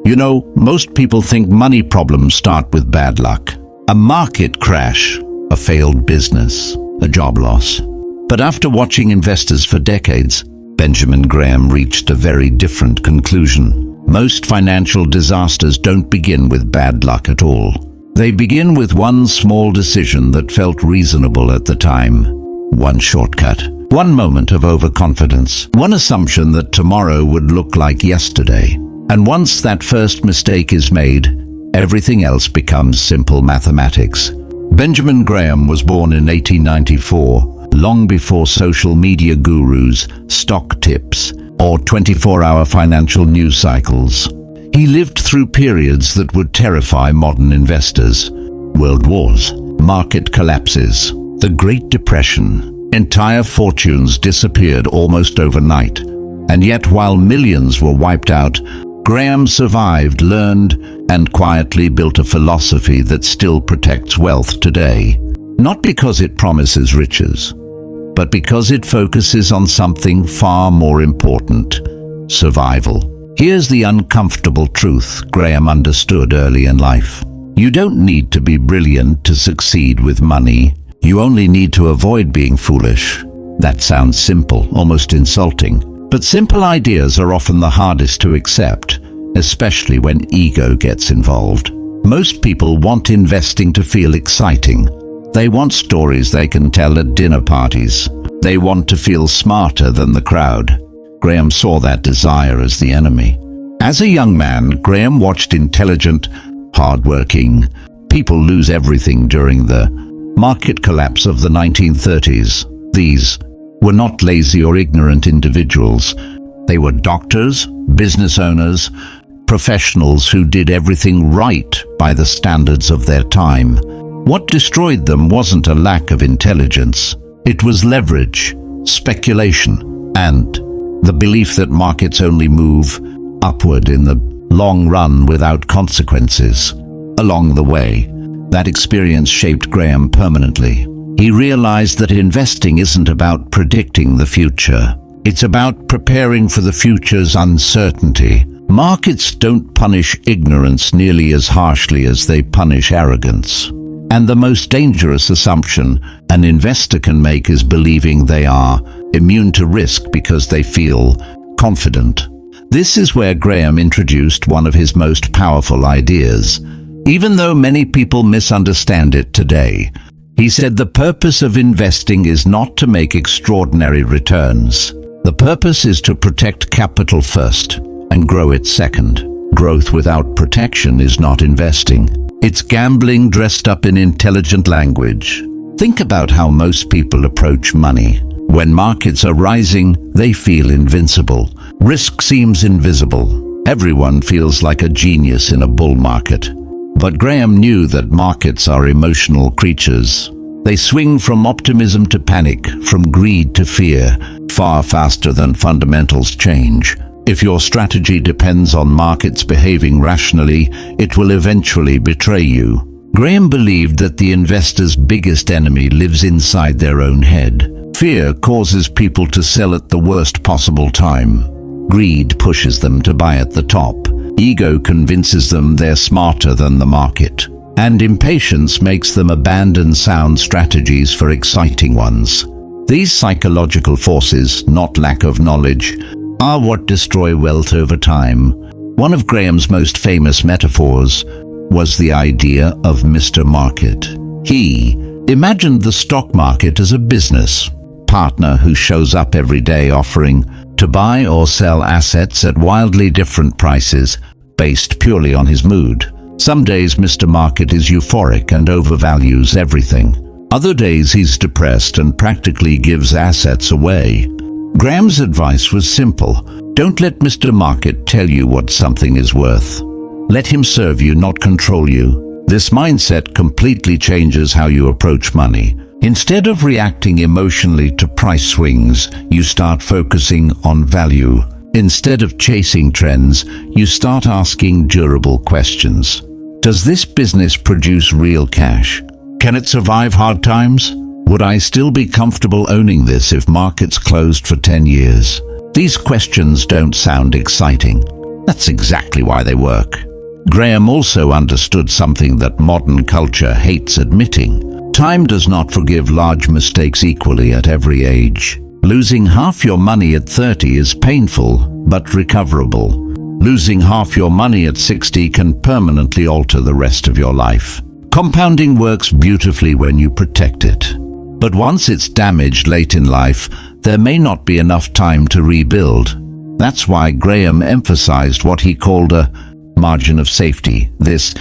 You know, most people think money problems start with bad luck. A market crash, a failed business, a job loss. But after watching investors for decades, Benjamin Graham reached a very different conclusion. Most financial disasters don't begin with bad luck at all. They begin with one small decision that felt reasonable at the time. One shortcut. One moment of overconfidence. One assumption that tomorrow would look like yesterday. And once that first mistake is made, everything else becomes simple mathematics. Benjamin Graham was born in 1894, long before social media gurus, stock tips, or 24-hour financial news cycles. He lived through periods that would terrify modern investors. World wars, market collapses, the Great Depression. Entire fortunes disappeared almost overnight. And yet, while millions were wiped out, Graham survived, learned, and quietly built a philosophy that still protects wealth today. Not because it promises riches, but because it focuses on something far more important: survival. Here's the uncomfortable truth Graham understood early in life. You don't need to be brilliant to succeed with money. You only need to avoid being foolish. That sounds simple, almost insulting. But simple ideas are often the hardest to accept, especially when ego gets involved. Most people want investing to feel exciting. They want stories they can tell at dinner parties. They want to feel smarter than the crowd. Graham saw that desire as the enemy. As a young man, Graham watched intelligent, hard-working people lose everything during the market collapse of the 1930s. These were not lazy or ignorant individuals. They were doctors, business owners, professionals who did everything right by the standards of their time. What destroyed them wasn't a lack of intelligence. It was leverage, speculation, and the belief that markets only move upward in the long run without consequences. Along the way, that experience shaped Graham permanently. He realized that investing isn't about predicting the future. It's about preparing for the future's uncertainty. Markets don't punish ignorance nearly as harshly as they punish arrogance. And the most dangerous assumption an investor can make is believing they are immune to risk because they feel confident. This is where Graham introduced one of his most powerful ideas. Even though many people misunderstand it today, he said the purpose of investing is not to make extraordinary returns. The purpose is to protect capital first and grow it second. Growth without protection is not investing. It's gambling dressed up in intelligent language. Think about how most people approach money. When markets are rising, they feel invincible. Risk seems invisible. Everyone feels like a genius in a bull market. But Graham knew that markets are emotional creatures. They swing from optimism to panic, from greed to fear, far faster than fundamentals change. If your strategy depends on markets behaving rationally, it will eventually betray you. Graham believed that the investor's biggest enemy lives inside their own head. Fear causes people to sell at the worst possible time. Greed pushes them to buy at the top. Ego convinces them they're smarter than the market. And impatience makes them abandon sound strategies for exciting ones. These psychological forces, not lack of knowledge, are what destroy wealth over time. One of Graham's most famous metaphors was the idea of Mr. Market. He imagined the stock market as a business partner who shows up every day offering to buy or sell assets at wildly different prices based purely on his mood. Some days Mr. Market is euphoric and overvalues everything. Other days he's depressed and practically gives assets away. Graham's advice was simple. Don't let Mr. Market tell you what something is worth. Let him serve you, not control you. This mindset completely changes how you approach money. Instead of reacting emotionally to price swings, you start focusing on value. Instead of chasing trends, you start asking durable questions. Does this business produce real cash? Can it survive hard times? Would I still be comfortable owning this if markets closed for 10 years? These questions don't sound exciting. That's exactly why they work. Graham also understood something that modern culture hates admitting. Time does not forgive large mistakes equally at every age. Losing half your money at 30 is painful, but recoverable. Losing half your money at 60 can permanently alter the rest of your life. Compounding works beautifully when you protect it. But once it's damaged late in life, there may not be enough time to rebuild. That's why Graham emphasized what he called a margin of safety. This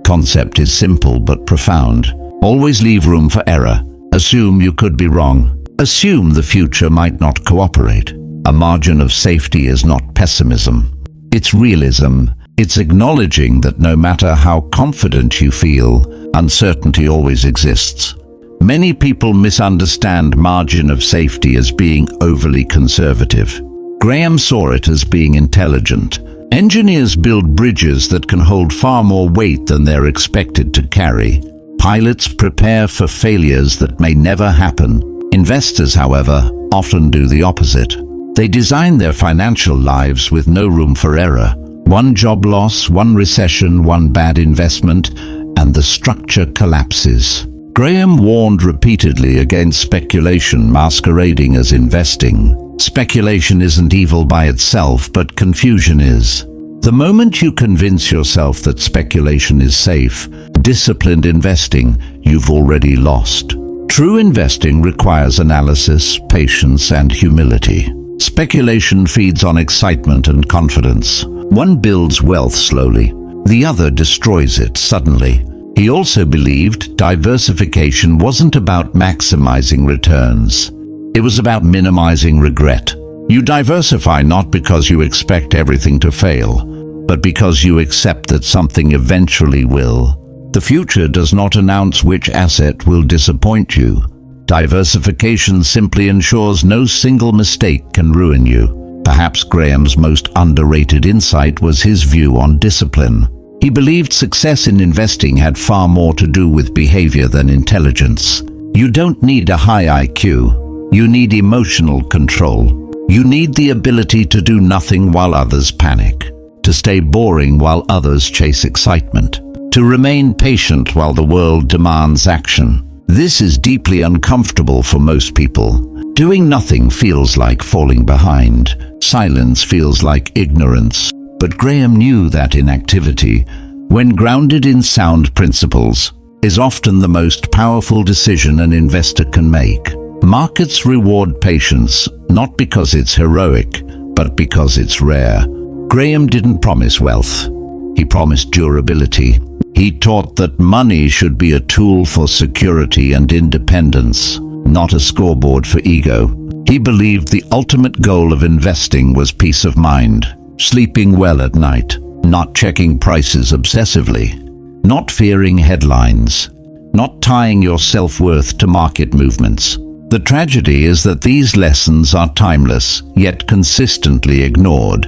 concept is simple but profound. Always leave room for error. Assume you could be wrong. Assume the future might not cooperate. A margin of safety is not pessimism. It's realism. It's acknowledging that no matter how confident you feel, uncertainty always exists. Many people misunderstand margin of safety as being overly conservative. Graham saw it as being intelligent. Engineers build bridges that can hold far more weight than they're expected to carry. Pilots prepare for failures that may never happen. Investors, however, often do the opposite. They design their financial lives with no room for error. One job loss, one recession, one bad investment, and the structure collapses. Graham warned repeatedly against speculation masquerading as investing. Speculation isn't evil by itself, but confusion is. The moment you convince yourself that speculation is safe, disciplined investing, you've already lost. True investing requires analysis, patience, and humility. Speculation feeds on excitement and confidence. One builds wealth slowly, the other destroys it suddenly. He also believed diversification wasn't about maximizing returns. It was about minimizing regret. You diversify not because you expect everything to fail, but because you accept that something eventually will. The future does not announce which asset will disappoint you. Diversification simply ensures no single mistake can ruin you. Perhaps Graham's most underrated insight was his view on discipline. He believed success in investing had far more to do with behavior than intelligence. You don't need a high IQ. You need emotional control. You need the ability to do nothing while others panic, to stay boring while others chase excitement, to remain patient while the world demands action. This is deeply uncomfortable for most people. Doing nothing feels like falling behind. Silence feels like ignorance. But Graham knew that inactivity, when grounded in sound principles, is often the most powerful decision an investor can make. Markets reward patience, not because it's heroic, but because it's rare. Graham didn't promise wealth. He promised durability. He taught that money should be a tool for security and independence, not a scoreboard for ego. He believed the ultimate goal of investing was peace of mind, sleeping well at night, not checking prices obsessively, not fearing headlines, not tying your self-worth to market movements. The tragedy is that these lessons are timeless, yet consistently ignored.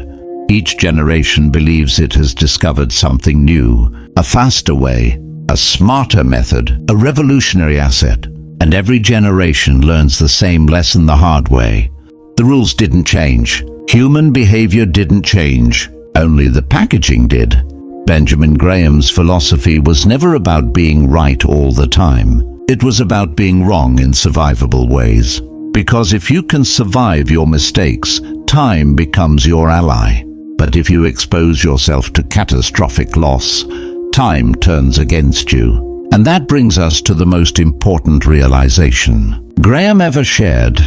Each generation believes it has discovered something new, a faster way, a smarter method, a revolutionary asset, and every generation learns the same lesson the hard way. The rules didn't change. Human behavior didn't change. Only the packaging did. Benjamin Graham's philosophy was never about being right all the time. It was about being wrong in survivable ways. Because if you can survive your mistakes, time becomes your ally. But if you expose yourself to catastrophic loss, time turns against you. And that brings us to the most important realization Graham ever shared,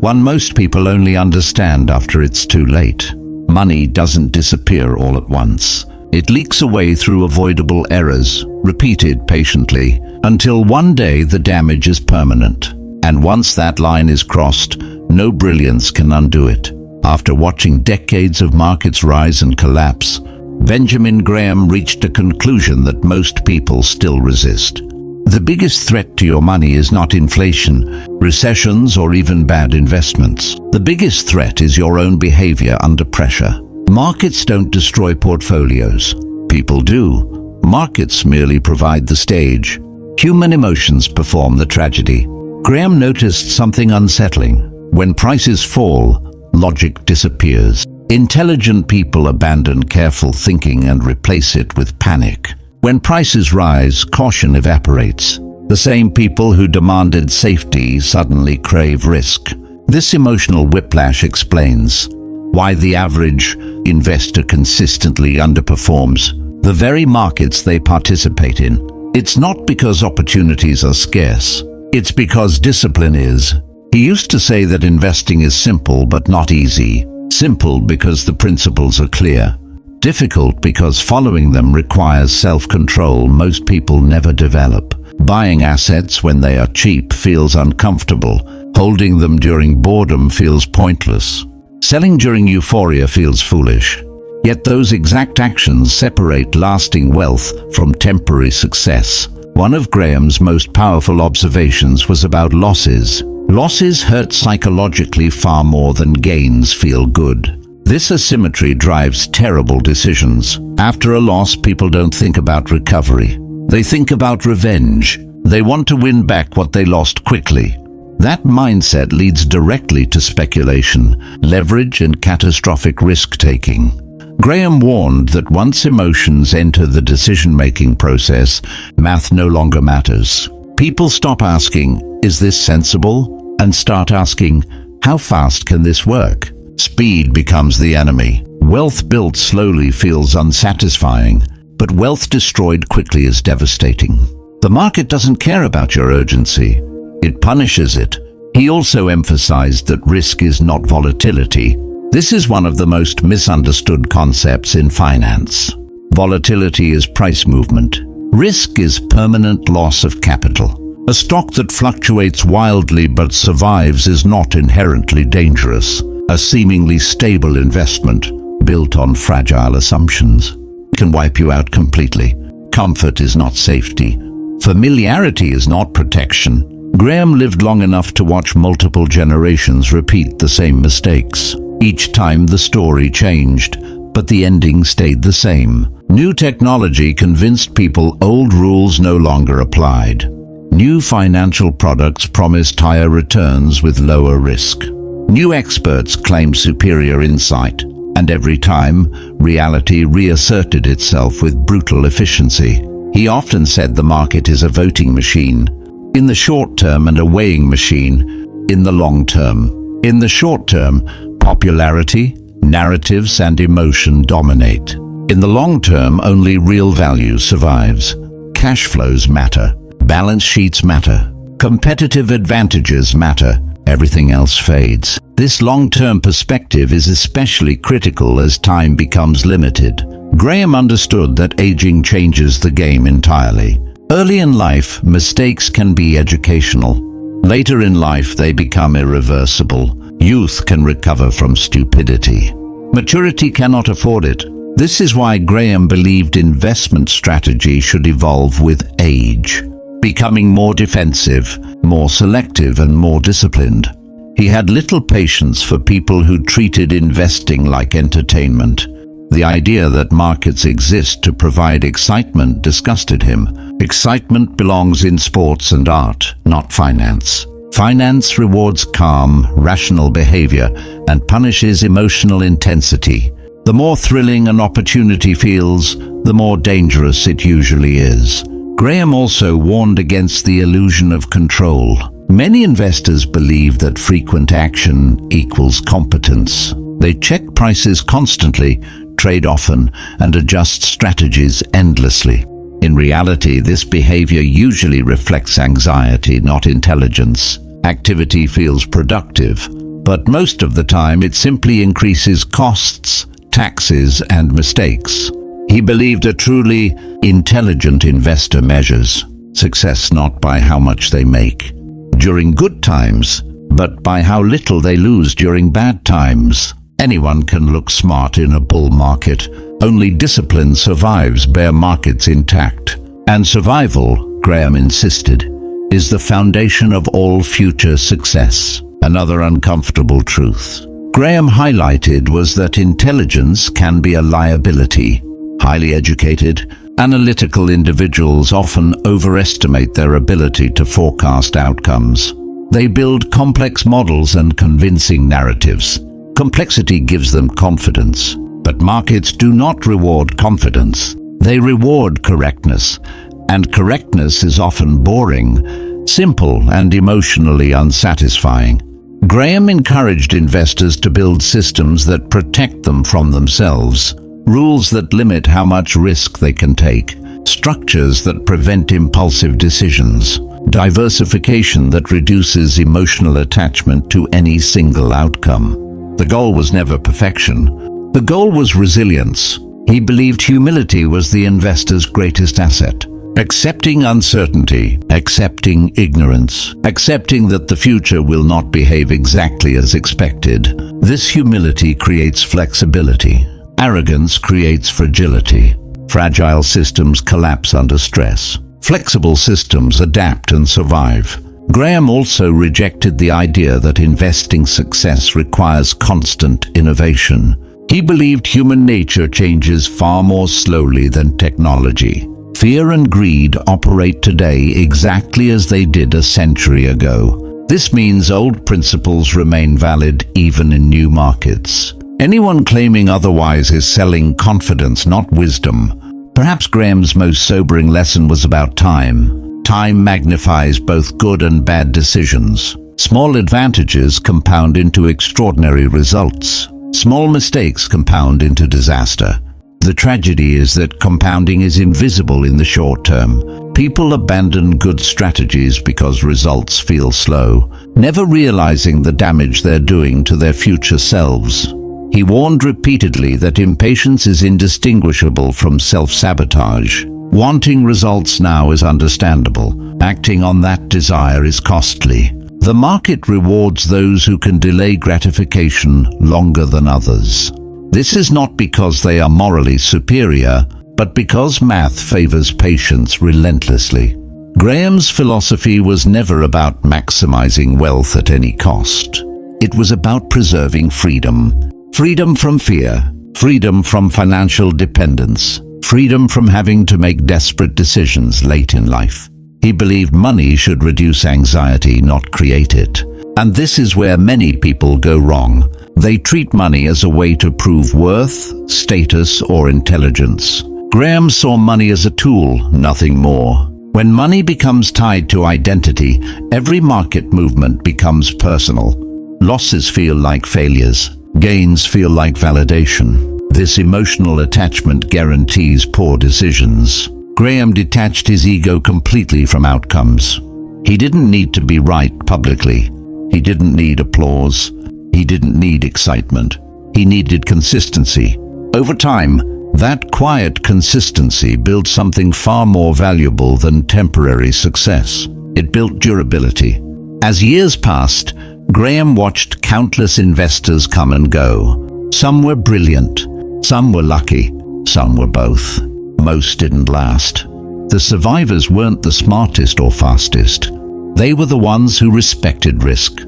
one most people only understand after it's too late. Money doesn't disappear all at once. It leaks away through avoidable errors, repeated patiently, until one day the damage is permanent. And once that line is crossed, no brilliance can undo it. After watching decades of markets rise and collapse, Benjamin Graham reached a conclusion that most people still resist. The biggest threat to your money is not inflation, recessions, or even bad investments. The biggest threat is your own behavior under pressure. Markets don't destroy portfolios. People do. Markets merely provide the stage. Human emotions perform the tragedy. Graham noticed something unsettling. When prices fall, logic disappears. Intelligent people abandon careful thinking and replace it with panic. When prices rise, caution evaporates. The same people who demanded safety suddenly crave risk. This emotional whiplash explains why the average investor consistently underperforms the very markets they participate in. It's not because opportunities are scarce. It's because discipline is. He used to say that investing is simple but not easy. Simple because the principles are clear. Difficult because following them requires self-control most people never develop. Buying assets when they are cheap feels uncomfortable. Holding them during boredom feels pointless. Selling during euphoria feels foolish. Yet those exact actions separate lasting wealth from temporary success. One of Graham's most powerful observations was about losses. Losses hurt psychologically far more than gains feel good. This asymmetry drives terrible decisions. After a loss, people don't think about recovery. They think about revenge. They want to win back what they lost quickly. That mindset leads directly to speculation, leverage, and catastrophic risk-taking. Graham warned that once emotions enter the decision-making process, math no longer matters. People stop asking, "Is this sensible?" and start asking, "How fast can this work?" Speed becomes the enemy. Wealth built slowly feels unsatisfying, but wealth destroyed quickly is devastating. The market doesn't care about your urgency. It punishes it. He also emphasized that risk is not volatility. This is one of the most misunderstood concepts in finance. Volatility is price movement. Risk is permanent loss of capital. A stock that fluctuates wildly but survives is not inherently dangerous. A seemingly stable investment, built on fragile assumptions, can wipe you out completely. Comfort is not safety. Familiarity is not protection. Graham lived long enough to watch multiple generations repeat the same mistakes. Each time the story changed, but the ending stayed the same. New technology convinced people old rules no longer applied. New financial products promised higher returns with lower risk. New experts claimed superior insight, and every time, reality reasserted itself with brutal efficiency. He often said the market is a voting machine in the short term and a weighing machine in the long term. In the short term, popularity, narratives, and emotion dominate. In the long term, only real value survives. Cash flows matter. Balance sheets matter. Competitive advantages matter. Everything else fades. This long-term perspective is especially critical as time becomes limited. Graham understood that aging changes the game entirely. Early in life, mistakes can be educational. Later in life, they become irreversible. Youth can recover from stupidity. Maturity cannot afford it. This is why Graham believed investment strategy should evolve with age, becoming more defensive, more selective, and more disciplined. He had little patience for people who treated investing like entertainment. The idea that markets exist to provide excitement disgusted him. Excitement belongs in sports and art, not finance. Finance rewards calm, rational behavior and punishes emotional intensity. The more thrilling an opportunity feels, the more dangerous it usually is. Graham also warned against the illusion of control. Many investors believe that frequent action equals competence. They check prices constantly, trade often, and adjust strategies endlessly. In reality, this behavior usually reflects anxiety, not intelligence. Activity feels productive, but most of the time it simply increases costs, taxes, and mistakes. He believed a truly intelligent investor measures success not by how much they make during good times, but by how little they lose during bad times. Anyone can look smart in a bull market. Only discipline survives bear markets intact. And survival, Graham insisted, is the foundation of all future success. Another uncomfortable truth Graham highlighted was that intelligence can be a liability. Highly educated, analytical individuals often overestimate their ability to forecast outcomes. They build complex models and convincing narratives. Complexity gives them confidence, but markets do not reward confidence. They reward correctness, and correctness is often boring, simple, and emotionally unsatisfying. Graham encouraged investors to build systems that protect them from themselves, rules that limit how much risk they can take, structures that prevent impulsive decisions, diversification that reduces emotional attachment to any single outcome. The goal was never perfection. The goal was resilience. He believed humility was the investor's greatest asset. Accepting uncertainty, accepting ignorance, accepting that the future will not behave exactly as expected. This humility creates flexibility. Arrogance creates fragility. Fragile systems collapse under stress. Flexible systems adapt and survive. Graham also rejected the idea that investing success requires constant innovation. He believed human nature changes far more slowly than technology. Fear and greed operate today exactly as they did a century ago. This means old principles remain valid even in new markets. Anyone claiming otherwise is selling confidence, not wisdom. Perhaps Graham's most sobering lesson was about time. Time magnifies both good and bad decisions. Small advantages compound into extraordinary results. Small mistakes compound into disaster. The tragedy is that compounding is invisible in the short term. People abandon good strategies because results feel slow, never realizing the damage they're doing to their future selves. He warned repeatedly that impatience is indistinguishable from self-sabotage. Wanting results now is understandable. Acting on that desire is costly. The market rewards those who can delay gratification longer than others. This is not because they are morally superior, but because math favors patience relentlessly. Graham's philosophy was never about maximizing wealth at any cost. It was about preserving freedom. Freedom from fear, freedom from financial dependence, freedom from having to make desperate decisions late in life. He believed money should reduce anxiety, not create it. And this is where many people go wrong. They treat money as a way to prove worth, status, or intelligence. Graham saw money as a tool, nothing more. When money becomes tied to identity, every market movement becomes personal. Losses feel like failures. Gains feel like validation. This emotional attachment guarantees poor decisions. Graham detached his ego completely from outcomes. He didn't need to be right publicly. He didn't need applause. He didn't need excitement. He needed consistency. Over time, that quiet consistency built something far more valuable than temporary success. It built durability. As years passed, Graham watched countless investors come and go. Some were brilliant, some were lucky, some were both. Most didn't last. The survivors weren't the smartest or fastest. They were the ones who respected risk,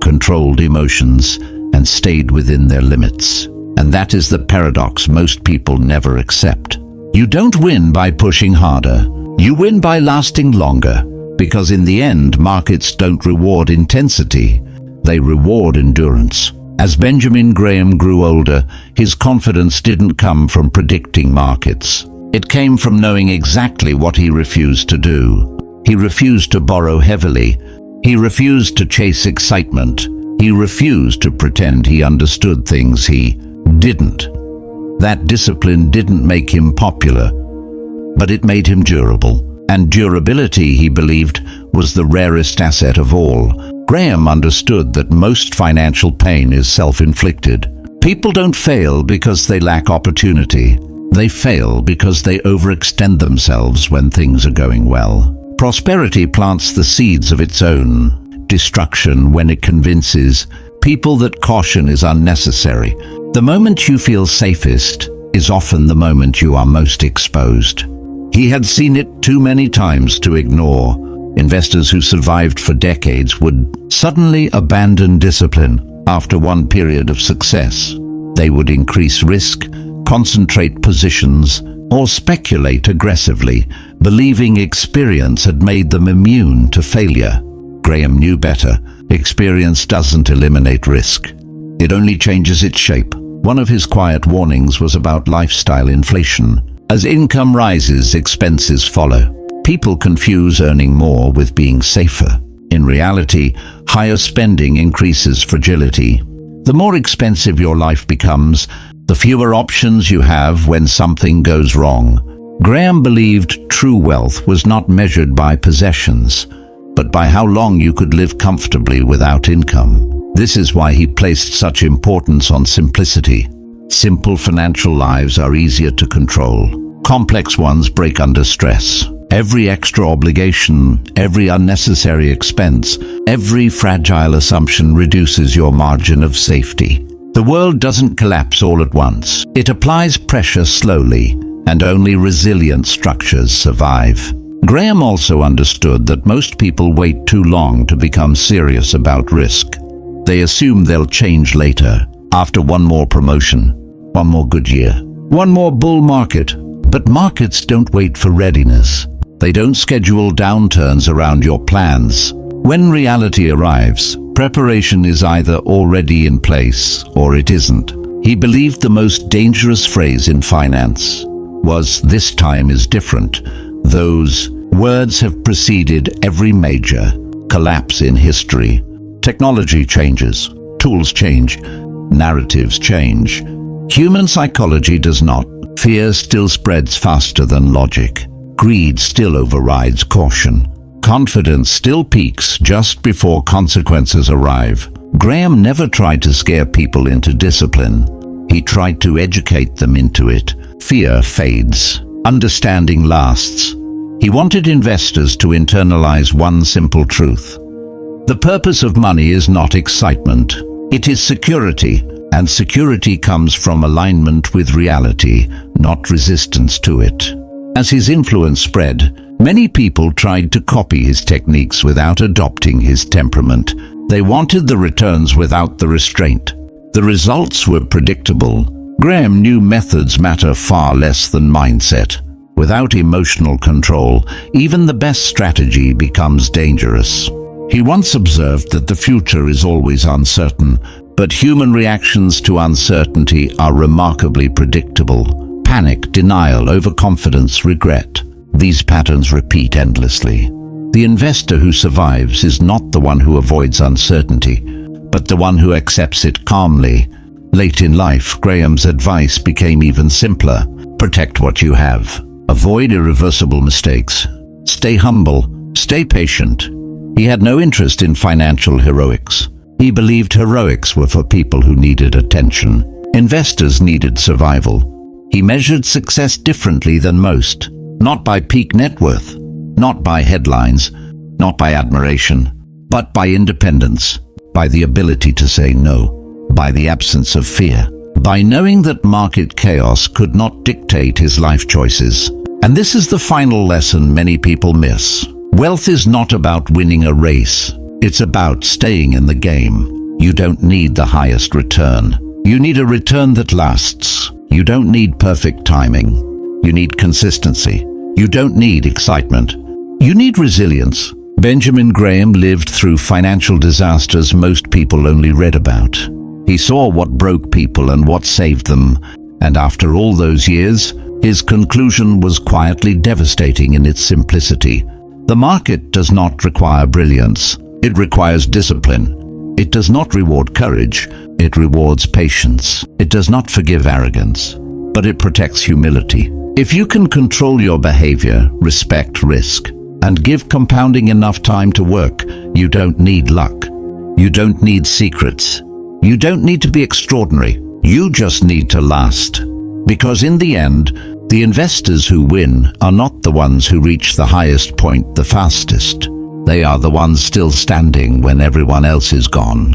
controlled emotions, and stayed within their limits. And that is the paradox most people never accept. You don't win by pushing harder. You win by lasting longer, because in the end, markets don't reward intensity. They reward endurance. As Benjamin Graham grew older, his confidence didn't come from predicting markets. It came from knowing exactly what he refused to do. He refused to borrow heavily. He refused to chase excitement. He refused to pretend he understood things he didn't. That discipline didn't make him popular, but it made him durable. And durability, he believed, was the rarest asset of all. Graham understood that most financial pain is self-inflicted. People don't fail because they lack opportunity. They fail because they overextend themselves when things are going well. Prosperity plants the seeds of its own destruction when it convinces people that caution is unnecessary. The moment you feel safest is often the moment you are most exposed. He had seen it too many times to ignore. Investors who survived for decades would suddenly abandon discipline after one period of success. They would increase risk, concentrate positions, or speculate aggressively, believing experience had made them immune to failure. Graham knew better. Experience doesn't eliminate risk. It only changes its shape. One of his quiet warnings was about lifestyle inflation. As income rises, expenses follow. People confuse earning more with being safer. In reality, higher spending increases fragility. The more expensive your life becomes, the fewer options you have when something goes wrong. Graham believed true wealth was not measured by possessions, but by how long you could live comfortably without income. This is why he placed such importance on simplicity. Simple financial lives are easier to control. Complex ones break under stress. Every extra obligation, every unnecessary expense, every fragile assumption reduces your margin of safety. The world doesn't collapse all at once. It applies pressure slowly, and only resilient structures survive. Graham also understood that most people wait too long to become serious about risk. They assume they'll change later, after one more promotion, one more good year, one more bull market. But markets don't wait for readiness. They don't schedule downturns around your plans. When reality arrives, preparation is either already in place or it isn't. He believed the most dangerous phrase in finance was, "This time is different." Those words have preceded every major collapse in history. Technology changes, tools change, narratives change. Human psychology does not. Fear still spreads faster than logic. Greed still overrides caution. Confidence still peaks just before consequences arrive. Graham never tried to scare people into discipline. He tried to educate them into it. Fear fades. Understanding lasts. He wanted investors to internalize one simple truth. The purpose of money is not excitement. It is security. And security comes from alignment with reality, not resistance to it. As his influence spread, many people tried to copy his techniques without adopting his temperament. They wanted the returns without the restraint. The results were predictable. Graham knew methods matter far less than mindset. Without emotional control, even the best strategy becomes dangerous. He once observed that the future is always uncertain, but human reactions to uncertainty are remarkably predictable. Panic, denial, overconfidence, regret. These patterns repeat endlessly. The investor who survives is not the one who avoids uncertainty, but the one who accepts it calmly. Late in life, Graham's advice became even simpler. Protect what you have. Avoid irreversible mistakes. Stay humble. Stay patient. He had no interest in financial heroics. He believed heroics were for people who needed attention. Investors needed survival. He measured success differently than most. Not by peak net worth, not by headlines, not by admiration, but by independence, by the ability to say no, by the absence of fear, by knowing that market chaos could not dictate his life choices. And this is the final lesson many people miss. Wealth is not about winning a race. It's about staying in the game. You don't need the highest return. You need a return that lasts. You don't need perfect timing. You need consistency. You don't need excitement. You need resilience. Benjamin Graham lived through financial disasters most people only read about. He saw what broke people and what saved them, and after all those years, his conclusion was quietly devastating in its simplicity. The market does not require brilliance. It requires discipline. It does not reward courage. It rewards patience. It does not forgive arrogance, but it protects humility. If you can control your behavior, respect risk, and give compounding enough time to work, you don't need luck. You don't need secrets. You don't need to be extraordinary. You just need to last. Because in the end, the investors who win are not the ones who reach the highest point the fastest. They are the ones still standing when everyone else is gone.